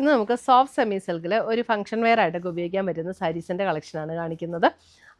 ഇന്ന് നമുക്ക് soft semi സിൽക്കിൽ ഒരു ഫംഗ്ഷൻ വെയർ ആയിട്ടൊക്കെ ഉപയോഗിക്കാൻ പറ്റുന്ന സാരീസിൻ്റെ കളക്ഷനാണ് കാണിക്കുന്നത്.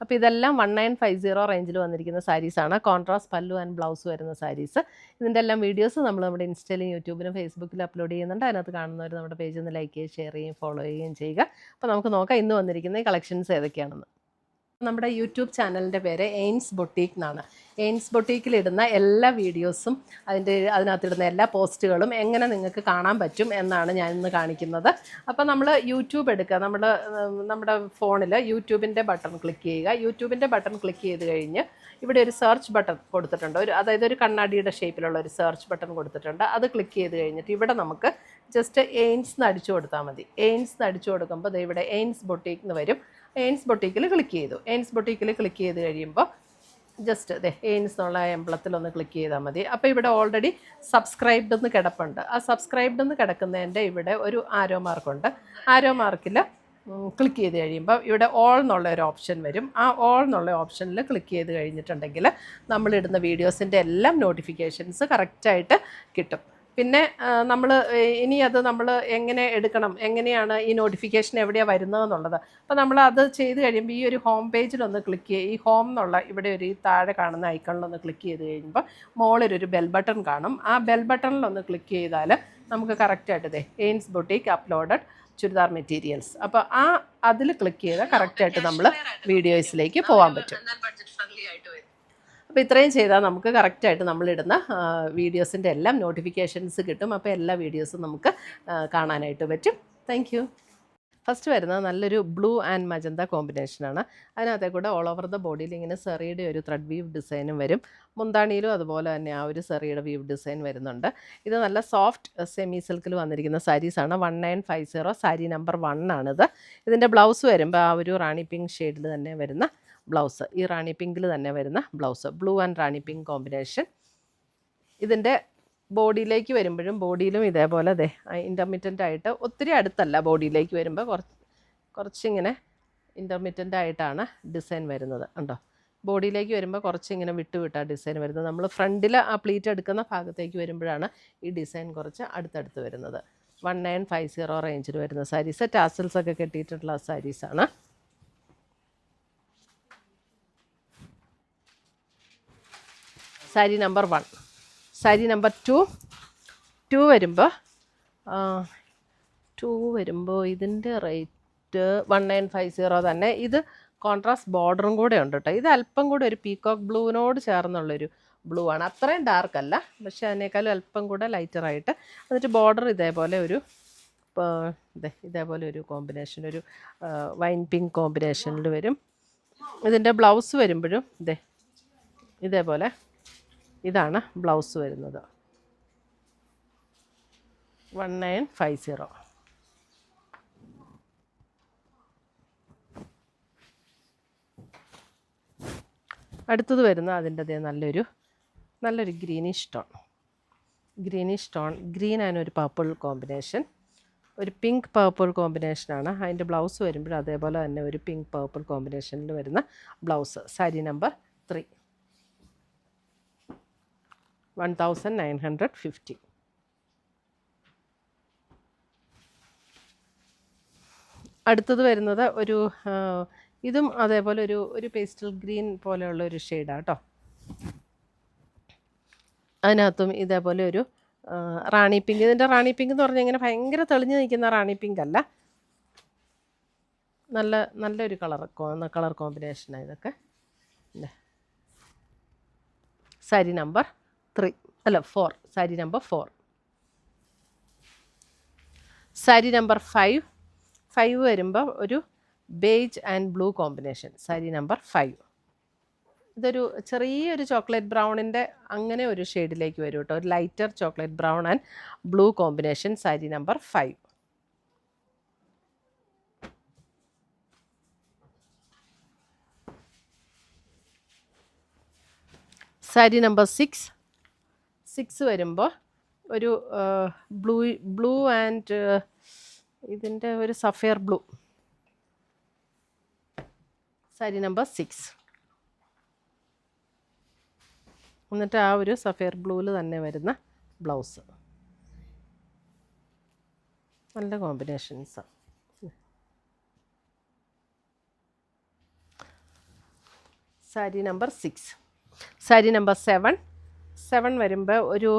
അപ്പോൾ ഇതെല്ലാം 1950 റേഞ്ചിൽ വന്നിരിക്കുന്ന സാരീസാണ്. കോൺട്രാസ്റ്റ് പല്ലു ആൻഡ് ബ്ലൗസ് വരുന്ന സാരീസ്. ഇതിൻ്റെ എല്ലാം വീഡിയോസ് നമ്മൾ നമ്മുടെ ഇൻസ്റ്റയിലും യൂട്യൂബിലും ഫേസ്ബുക്കിലും അപ്ലോഡ് ചെയ്യുന്നുണ്ട്. അതിനകത്ത് കാണുന്നവർ നമ്മുടെ പേജ് ഒന്ന് ലൈക്ക് ചെയ്യുകയും ഷെയർ ചെയ്യുകയും ഫോളോ ചെയ്യുകയും ചെയ്യുക. അപ്പോൾ നമുക്ക് നോക്കാം ഇന്ന് വന്നിരിക്കുന്ന ഈ കളക്ഷൻസ് ഏതൊക്കെയാണെന്ന്. നമ്മുടെ യൂട്യൂബ് ചാനലിൻ്റെ പേര് എയിൻസ് ബൊട്ടീക്ക് എന്നാണ്. എയിൻസ് ബൊട്ടീക്കിലിടുന്ന എല്ലാ വീഡിയോസും അതിനകത്തിടുന്ന എല്ലാ പോസ്റ്റുകളും എങ്ങനെ നിങ്ങൾക്ക് കാണാൻ പറ്റും എന്നാണ് ഞാൻ ഇന്ന് കാണിക്കുന്നത്. അപ്പോൾ നമ്മൾ യൂട്യൂബ് എടുക്കുക, നമ്മുടെ ഫോണിൽ യൂട്യൂബിൻ്റെ ബട്ടൺ ക്ലിക്ക് ചെയ്യുക. യൂട്യൂബിൻ്റെ ബട്ടൺ ക്ലിക്ക് ചെയ്ത് കഴിഞ്ഞ് ഇവിടെ ഒരു സെർച്ച് ബട്ടൺ കൊടുത്തിട്ടുണ്ട്. അതായത് ഒരു കണ്ണാടിയുടെ ഷേപ്പിലുള്ള ഒരു സെർച്ച് ബട്ടൺ കൊടുത്തിട്ടുണ്ട്. അത് ക്ലിക്ക് ചെയ്ത് കഴിഞ്ഞിട്ട് ഇവിടെ നമുക്ക് ജസ്റ്റ് എയിൻസ് എന്ന് അടിച്ചു കൊടുത്താൽ മതി. എയിൻസ് എന്ന് അടിച്ചു കൊടുക്കുമ്പോൾ ഇവിടെ എയിൻസ് ബൊട്ടീക്ക് എന്ന് വരും. എയിൻസ് ബൊട്ടീക്കിൽ ക്ലിക്ക് ചെയ്തു. എയിൻസ് ബൊട്ടീക്കിൽ ക്ലിക്ക് ചെയ്ത് കഴിയുമ്പോൾ ജസ്റ്റ് എയിൻസ് എന്നുള്ള എംബ്ലത്തിലൊന്ന് ക്ലിക്ക് ചെയ്താൽ മതി. അപ്പോൾ ഇവിടെ ഓൾറെഡി സബ്സ്ക്രൈബ്ഡ് എന്ന് കിടപ്പുണ്ട്. ആ സബ്സ്ക്രൈബ്ഡ് എന്ന് കിടക്കുന്നതിൻ്റെ ഇവിടെ ഒരു ആരോ മാർക്കുണ്ട്. ആരോ മാർക്കിൽ ക്ലിക്ക് ചെയ്ത് കഴിയുമ്പോൾ ഇവിടെ ഓൾ എന്നുള്ള ഒരു ഓപ്ഷൻ വരും. ആ ഓൾ എന്നുള്ള ഓപ്ഷനിൽ ക്ലിക്ക് ചെയ്ത് കഴിഞ്ഞിട്ടുണ്ടെങ്കിൽ നമ്മളിടുന്ന വീഡിയോസിൻ്റെ എല്ലാം നോട്ടിഫിക്കേഷൻസ് കറക്റ്റായിട്ട് കിട്ടും. പിന്നെ നമ്മൾ എങ്ങനെ എടുക്കണം, എങ്ങനെയാണ് ഈ നോട്ടിഫിക്കേഷൻ എവിടെയാണ് വരുന്നതെന്നുള്ളത്. അപ്പോൾ നമ്മൾ അത് ചെയ്ത് കഴിയുമ്പോൾ ഈ ഒരു ഹോം പേജിലൊന്ന് ക്ലിക്ക് ചെയ്യുക. ഈ ഹോം എന്നുള്ള ഇവിടെ ഒരു താഴെ കാണുന്ന ഐക്കണിലൊന്ന് ക്ലിക്ക് ചെയ്ത് കഴിയുമ്പോൾ മുകളിലൊരു ബെൽ ബട്ടൺ കാണും. ആ ബെൽ ബട്ടണിലൊന്ന് ക്ലിക്ക് ചെയ്താൽ നമുക്ക് കറക്റ്റായിട്ട് എയിൻസ് ബൊട്ടീക്ക് അപ്ലോഡഡ് ചുരിദാർ മെറ്റീരിയൽസ്, അപ്പോൾ അതിൽ ക്ലിക്ക് ചെയ്താൽ കറക്റ്റായിട്ട് നമ്മൾ വീഡിയോസിലേക്ക് പോകാൻ പറ്റും. അപ്പോൾ ഇത്രയും ചെയ്താൽ നമുക്ക് കറക്റ്റായിട്ട് നമ്മളിടുന്ന വീഡിയോസിൻ്റെ എല്ലാം നോട്ടിഫിക്കേഷൻസ് കിട്ടും. അപ്പോൾ എല്ലാ വീഡിയോസും നമുക്ക് കാണാനായിട്ട് പറ്റും. Thank you. ഫസ്റ്റ് വരുന്നത് നല്ലൊരു ബ്ലൂ ആൻഡ് മജന്ത കോമ്പിനേഷനാണ്. അതിനകത്തെ കൂടെ ഓൾ ഓവർ ദ ബോഡിയിൽ ഇങ്ങനെ സെറിയുടെ ഒരു ത്രെഡ് വീവ് ഡിസൈനും വരും. മുന്താണിയിലും അതുപോലെ തന്നെ ആ ഒരു സെറിയുടെ വീവ് ഡിസൈൻ വരുന്നുണ്ട്. ഇത് നല്ല സോഫ്റ്റ് സെമി സിൽക്കിൽ വന്നിരിക്കുന്ന സാരീസാണ്. 1950 സാരി നമ്പർ 1 ആണിത്. ഇതിൻ്റെ ബ്ലൗസ് വരുമ്പോൾ ആ ഒരു റാണി പിങ്ക് ഷെയ്ഡിൽ തന്നെ വരുന്ന ബ്ലൗസ്, ഈ റാണി പിങ്കിൽ തന്നെ വരുന്ന blouse, blue and rani pink combination. ഇതിൻ്റെ ബോഡിയിലേക്ക് വരുമ്പോഴും ബോഡിയിലും ഇതേപോലെ ഇൻ്റർമിറ്റൻ്റ് ആയിട്ട്, ഒത്തിരി അടുത്തല്ല, ബോഡിയിലേക്ക് വരുമ്പോൾ കുറച്ചിങ്ങനെ ഇൻ്റർമിറ്റൻ്റ് ആയിട്ടാണ് ഡിസൈൻ വരുന്നത്. ഉണ്ടോ, ബോഡിയിലേക്ക് വരുമ്പോൾ കുറച്ചിങ്ങനെ വിട്ടാണ് ഡിസൈൻ വരുന്നത്. നമ്മൾ ഫ്രണ്ടിൽ ആ പ്ലീറ്റ് എടുക്കുന്ന ഭാഗത്തേക്ക് വരുമ്പോഴാണ് ഈ ഡിസൈൻ കുറച്ച് അടുത്തടുത്ത് വരുന്നത്. 1950 റേഞ്ചിൽ വരുന്ന സാരീസ്, ടാസൽസൊക്കെ കെട്ടിയിട്ടുള്ള സാരീസാണ്. സാരി നമ്പർ 1. സാരി നമ്പർ 2 വരുമ്പോൾ ഇതിൻ്റെ റേറ്റ് 1950 തന്നെ. ഇത് കോൺട്രാസ്റ്റ് ബോർഡറും കൂടെ ഉണ്ട് കേട്ടോ. ഇത് അല്പം കൂടെ ഒരു പീകോക്ക് ബ്ലൂവിനോട് ചേർന്നുള്ളൊരു ബ്ലൂ ആണ്. അത്രയും ഡാർക്ക് അല്ല, പക്ഷേ അതിനേക്കാളും അല്പം കൂടെ ലൈറ്ററായിട്ട്. എന്നിട്ട് ബോർഡർ ഇതേപോലെ ഒരു കോമ്പിനേഷൻ, ഒരു വൈൻ പിങ്ക് കോമ്പിനേഷനിൽ വരും. ഇതിൻ്റെ ബ്ലൗസ് വരുമ്പോഴും ഇതേപോലെ ഇതാണ് ബ്ലൗസ് വരുന്നത്. 1950. അടുത്തത് വരുന്ന അതിൻ്റെ നല്ലൊരു ഗ്രീനിഷ് ടോൺ, ഗ്രീൻ ആൻഡ് ഒരു പർപ്പിൾ കോമ്പിനേഷൻ, ഒരു പിങ്ക് പർപ്പിൾ കോമ്പിനേഷനാണ്. അതിൻ്റെ ബ്ലൗസ് വരുമ്പോൾ അതേപോലെ തന്നെ ഒരു പിങ്ക് പർപ്പിൾ കോമ്പിനേഷനിൽ വരുന്ന ബ്ലൗസ്. സാരി നമ്പർ 3. 1950. അടുത്തത് വരുന്നത് ഇതും അതേപോലെ ഒരു പേസ്റ്റൽ ഗ്രീൻ പോലെയുള്ള ഒരു ഷെയ്ഡാണ് കേട്ടോ. അതിനകത്തും ഇതേപോലെ ഒരു റാണി പിങ്ക്. ഇതിൻ്റെ റാണി പിങ്ക് എന്ന് പറഞ്ഞാൽ ഇങ്ങനെ ഭയങ്കര തെളിഞ്ഞ് നിൽക്കുന്ന റാണി പിങ്ക് അല്ല, നല്ലൊരു കളർ കോമ്പിനേഷനാണ് ഇതൊക്കെ. Sari number 4. Sari number 4. Sari number 5 വരുമ്പോൾ ഒരു beige and blue combination. Sari number 5. ഇതൊരു ചെറിയൊരു ചോക്ലേറ്റ് ബ്രൗണിൻ്റെ അങ്ങനെ ഒരു ഷെയ്ഡിലേക്ക് വരും കേട്ടോ. ഒരു lighter chocolate brown and blue combination. Sari number 5. Sari number 6 വരുമ്പോൾ ഒരു ബ്ലൂ ആൻഡ് ഇതിൻ്റെ ഒരു സഫയർ ബ്ലൂ. സാരി നമ്പർ 6. എന്നിട്ട് ആ ഒരു സഫയർ ബ്ലൂവിൽ തന്നെ വരുന്ന ബ്ലൗസ്. നല്ല കോമ്പിനേഷൻസാണ്. സാരി നമ്പർ 6. സാരി നമ്പർ 7 വരുമ്പോൾ ഒരു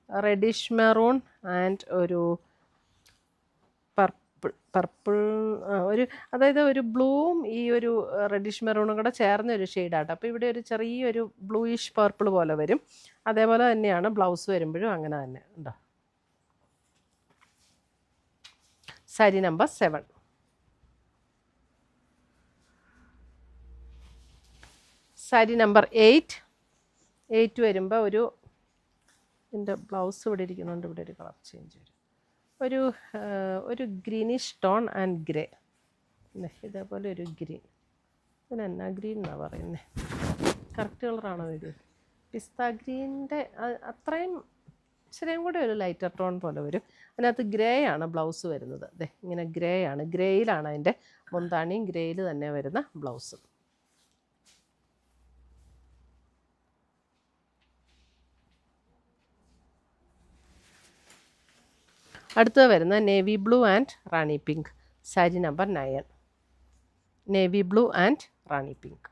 റെഡിഷ് മെറൂൺ ആൻഡ് ഒരു പർപ്പിൾ ഒരു അതായത് ഒരു ബ്ലൂവും ഈ ഒരു റെഡിഷ് മെറൂണും കൂടെ ചേർന്ന ഒരു ഷെയ്ഡാട്ടോ. അപ്പോൾ ഇവിടെ ഒരു ചെറിയൊരു ബ്ലൂയിഷ് പർപ്പിൾ പോലെ വരും. അതേപോലെ തന്നെയാണ് ബ്ലൗസ് വരുമ്പോഴും അങ്ങനെ തന്നെ ഉണ്ടോ. സാരി നമ്പർ 7. സാരി നമ്പർ 8 വരുമ്പോൾ എൻ്റെ ബ്ലൗസ് ഇവിടെ ഇരിക്കുന്നുണ്ട്. ഇവിടെ ഒരു കളർ ചേഞ്ച് വരും. ഒരു ഗ്രീനിഷ് ടോൺ ആൻഡ് ഗ്രേ. ഇതേപോലെ ഒരു ഗ്രീൻ. ഇതിനെന്നാ ഗ്രീൻ എന്നാണ് പറയുന്നത്? കറക്റ്റ് കളറാണോ ഇത്? പിസ്ത ഗ്രീനിൻ്റെ അത്രയും ഇച്ചിരിയും കൂടെ ഒരു ലൈറ്റർ ടോൺ പോലെ വരും. അതിനകത്ത് ഗ്രേ ആണ് ബ്ലൗസ് വരുന്നത്. അതെ, ഇങ്ങനെ ഗ്രേ ആണ്. ഗ്രേയിലാണ് അതിൻ്റെ മുന്താണിയും ഗ്രേയിൽ തന്നെ വരുന്ന ബ്ലൗസ്. അടുത്തത് വരുന്ന navy blue and rani pink. Sari number 9. Navy blue and rani pink.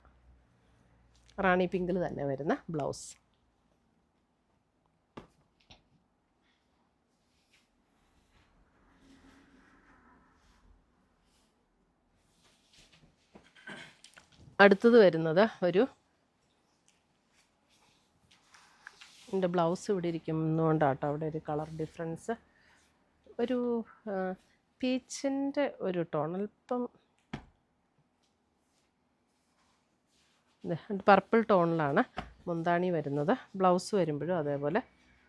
Rani പിങ്കിൽ തന്നെ വരുന്ന ബ്ലൗസ്. അടുത്തത് വരുന്നത് എൻ്റെ ബ്ലൗസ് ഇവിടെ ഇരിക്കുന്നതുകൊണ്ടാട്ടോ അവിടെ ഒരു കളർ ഡിഫറൻസ്. ഒരു പീച്ചിൻ്റെ ഒരു ടോൺ, അല്പം പർപ്പിൾ ടോണിലാണ് മുന്താണി വരുന്നത്. ബ്ലൗസ് വരുമ്പോഴും അതേപോലെ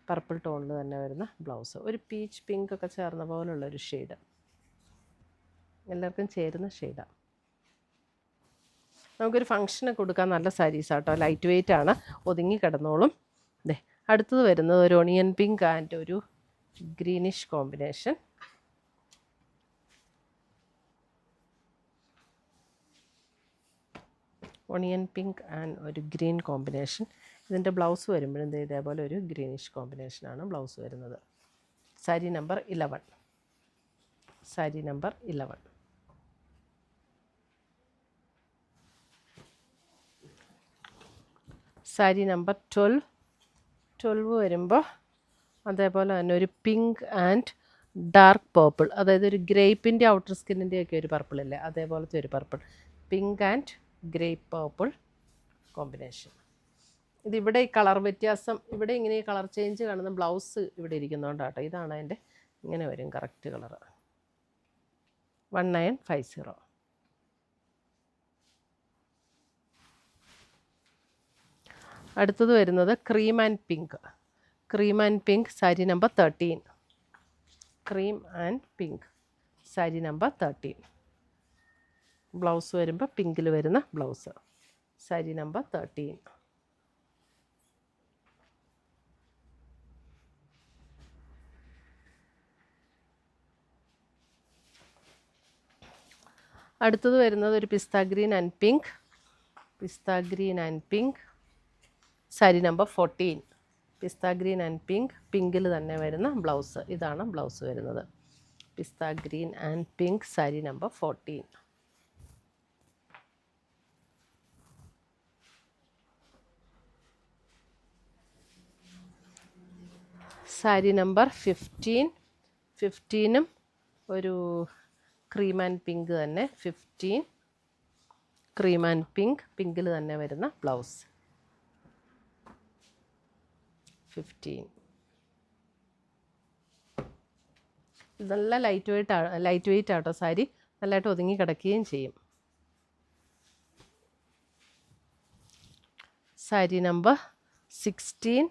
പർപ്പിൾ ടോണിൽ തന്നെ വരുന്ന ബ്ലൗസ്. ഒരു പീച്ച് പിങ്ക് ഒക്കെ ചേർന്ന പോലുള്ളൊരു ഷെയ്ഡ്, എല്ലാവർക്കും ചേരുന്ന ഷെയ്ഡാണ്. നമുക്കൊരു ഫങ്ഷന് കൊടുക്കാൻ നല്ല സാരീസാട്ടോ. ലൈറ്റ് വെയ്റ്റ് ആണ്, ഒതുങ്ങി കിടന്നോളും. അടുത്തത് വരുന്നത് ഒരു ഒണിയൻ പിങ്ക് ആൻഡ് ഒരു greenish combination. Onion pink and ഒരു ഗ്രീൻ കോമ്പിനേഷൻ. ഇതിൻ്റെ ബ്ലൗസ് വരുമ്പോഴും ഇതേപോലെ ഒരു ഗ്രീനിഷ് കോമ്പിനേഷനാണ് ബ്ലൗസ് വരുന്നത്. Sari number 11. Sari number 11. Sari number 12 വരുമ്പോൾ അതേപോലെ തന്നെ ഒരു പിങ്ക് ആൻഡ് ഡാർക്ക് പേർപ്പിൾ, അതായത് ഒരു ഗ്രേപ്പിൻ്റെ ഔട്ടർ സ്കിന്നിൻ്റെയൊക്കെ ഒരു പർപ്പിളില്ലേ, അതേപോലത്തെ ഒരു purple. Pink and grape purple combination. ഇതിവിടെ ഈ കളർ വ്യത്യാസം, ഇവിടെ ഇങ്ങനെ ഈ കളർ ചേഞ്ച് കാണുന്ന ബ്ലൗസ് ഇവിടെ ഇരിക്കുന്നതുകൊണ്ടാട്ടോ. ഇതാണ് അതിൻ്റെ, ഇങ്ങനെ വരും കറക്റ്റ് കളർ. 1950. അടുത്തത് വരുന്നത് cream and pink. Cream and pink sari number 13. Cream and pink sari number 13. Blouse വരുമ്പോൾ പിങ്കിൽ വരുന്ന ബ്ലൗസ്. സാരി നമ്പർ 13. അടുത്തത് വരുന്നത് ഒരു pista green and pink. Pista green and pink sari number 14. Pista green and pink, പിങ്കിൽ തന്നെ വരുന്ന ബ്ലൗസ്. ഇതാണ് ബ്ലൗസ് വരുന്നത്. Pista green and pink sari number 14. Sari number 15. 15ഉം ഒരു ക്രീം ആൻഡ് പിങ്ക് തന്നെ. 15 ക്രീം ആൻഡ് പിങ്ക്, പിങ്കിൽ തന്നെ വരുന്ന ബ്ലൗസ്. 15. നല്ല ലൈറ്റ് വെയ്റ്റ് ആട്ടോ സാരി. നല്ലതായിട്ട് ഒതുങ്ങി കിടക്കുകയും ചെയ്യും. സാരി നമ്പർ 16.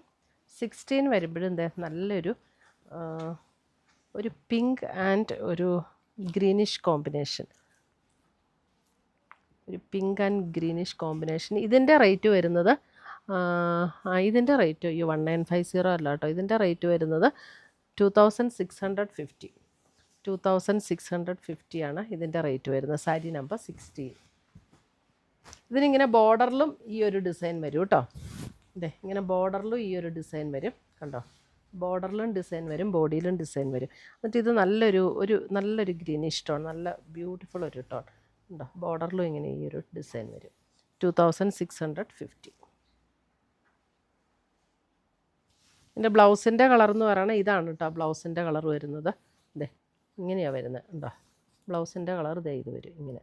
16 വരുമ്പോഴും എന്താ നല്ലൊരു പിങ്ക് ആൻഡ് ഒരു ഗ്രീനിഷ് കോമ്പിനേഷൻ. ഒരു പിങ്ക് ആൻഡ് ഗ്രീനിഷ് കോമ്പിനേഷൻ. ഇതിൻ്റെ റേറ്റ് വരുന്നത് ഇതിൻ്റെ റേറ്റ് 1950 അല്ല കേട്ടോ. ഇതിൻ്റെ റേറ്റ് വരുന്നത് 2650. 2650 ആണ് ഇതിൻ്റെ റേറ്റ് വരുന്നത്. സാരി നമ്പർ 16. ഇതിനിങ്ങനെ ബോർഡറിലും ഈ ഒരു ഡിസൈൻ വരും കേട്ടോ. ഇങ്ങനെ ബോർഡറിലും ഈ ഒരു ഡിസൈൻ വരും കണ്ടോ. ബോർഡറിലും ഡിസൈൻ വരും, ബോഡിയിലും ഡിസൈൻ വരും. എന്നിട്ട് ഇത് നല്ലൊരു ഗ്രീനിഷ് ടോൺ, നല്ല ബ്യൂട്ടിഫുൾ ഒരു ടോൺ ഉണ്ടോ. ബോർഡറിലും ഇങ്ങനെ ഈ ഒരു ഡിസൈൻ വരും. 2650. ഇതിൻ്റെ ബ്ലൗസിൻ്റെ കളർ എന്ന് പറയുന്നത് ഇതാണ് കേട്ടോ. ബ്ലൗസിൻ്റെ കളർ വരുന്നത് ഇതേ ഇങ്ങനെയാണ് വരുന്നത് ഉണ്ടോ. ബ്ലൗസിൻ്റെ കളർ ഇതേ ഇത് വരും ഇങ്ങനെ.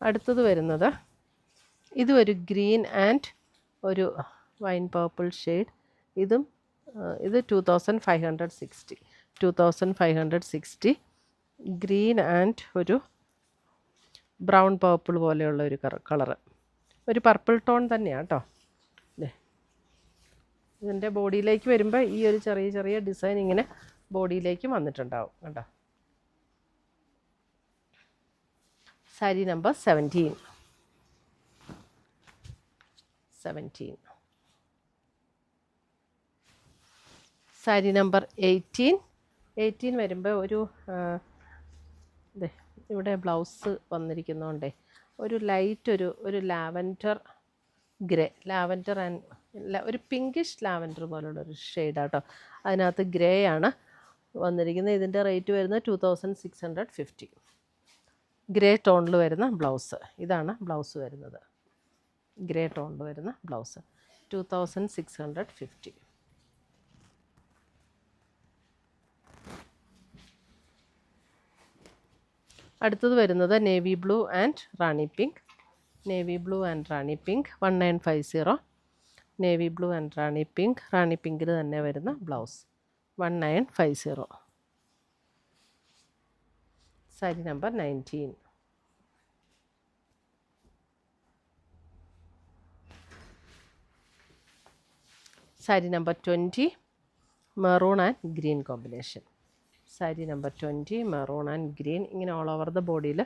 അടുത്തത് വരുന്നത് ഇതും ഒരു ഗ്രീൻ ആൻഡ് ഒരു വൈൻ പർപ്പിൾ ഷെയ്ഡ്. ഇത് 2560. ഗ്രീൻ ആൻഡ് ഒരു ബ്രൗൺ പർപ്പിൾ പോലെയുള്ള ഒരു കളറ്, ഒരു പർപ്പിൾ ടോൺ തന്നെയാണ് കേട്ടോ. ഇതിൻ്റെ ബോഡിയിലേക്ക് വരുമ്പോൾ ഈ ഒരു ചെറിയ ഡിസൈൻ ഇങ്ങനെ ബോഡിയിലേക്ക് വന്നിട്ടുണ്ടാവും കേട്ടോ. സാരി നമ്പർ 17. സാരി നമ്പർ 18 വരുമ്പോൾ ഒരു ഇവിടെ ബ്ലൗസ് വന്നിരിക്കുന്നതുകൊണ്ടേ ഒരു ലൈറ്റ് ഒരു ലാവൻഡർ ഗ്രേ, ഒരു പിങ്കിഷ് ലാവൻഡർ പോലുള്ളൊരു ഷെയ്ഡാട്ടോ. അതിനകത്ത് ഗ്രേ ആണ് വന്നിരിക്കുന്നത്. ഇതിൻ്റെ റേറ്റ് വരുന്നത് 2650. ഗ്രേ ടോണിൽ വരുന്ന ബ്ലൗസ്. ഇതാണ് ബ്ലൗസ് വരുന്നത്. ഗ്രേ ടോണിൽ വരുന്ന ബ്ലൗസ് 2650. അടുത്തത് വരുന്നത് navy blue and rani pink. 1950. Navy blue and rani pink. Rani പിങ്കിൽ തന്നെ വരുന്ന blouse 1950. Sari number 19. Sari number 20 maroon and green combination. Sari number 20 maroon and green. ഇങ്ങനെ ഓൾ ഓവർ ദ ബോഡിയിൽ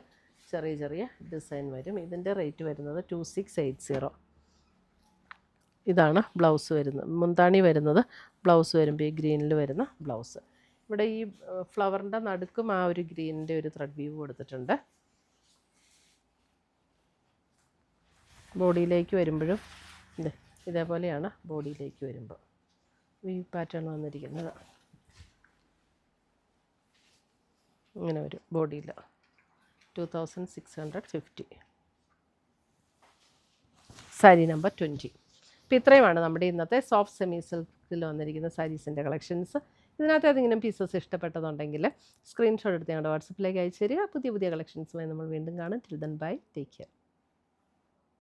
ചെറിയ ഡിസൈൻ വരും. ഇതിൻ്റെ റേറ്റ് വരുന്നത് 2680. ഇതാണ് ബ്ലൗസ് വരുന്നത്. മുന്താണി വരുന്നത് ബ്ലൗസ് വരുമ്പോൾ ഈ ഗ്രീനിൽ വരുന്ന ബ്ലൗസ്. ഇവിടെ ഈ ഫ്ലവറിൻ്റെ നടുക്കും ആ ഒരു ഗ്രീനിൻ്റെ ഒരു ത്രെഡ് വീവ് കൊടുത്തിട്ടുണ്ട്. ബോഡിയിലേക്ക് വരുമ്പോഴും ഇതേപോലെയാണ് ബോഡിയിലേക്ക് വരുമ്പോൾ വീവ് പാറ്റേൺ വന്നിരിക്കുന്നത്. ഇങ്ങനെ വരും ബോഡിയിൽ 2650. സാരി നമ്പർ 20. അപ്പോൾ ഇത്രയുമാണ് നമ്മുടെ ഇന്നത്തെ സോഫ്റ്റ് സെമി സിൽക്കിൽ വന്നിരിക്കുന്ന സാരീസിൻ്റെ കളക്ഷൻസ്. ഇതിനകത്ത് ഏതെങ്കിലും പീസസ് ഇഷ്ടപ്പെട്ടതുണ്ടെങ്കിൽ സ്ക്രീൻഷോട്ട് എടുത്ത് ഞങ്ങളുടെ വാട്സപ്പിലേക്ക് അയച്ചു തരിക. പുതിയ കളക്ഷൻസുമായി നമ്മൾ വീണ്ടും കാണും. Till then bye, take care.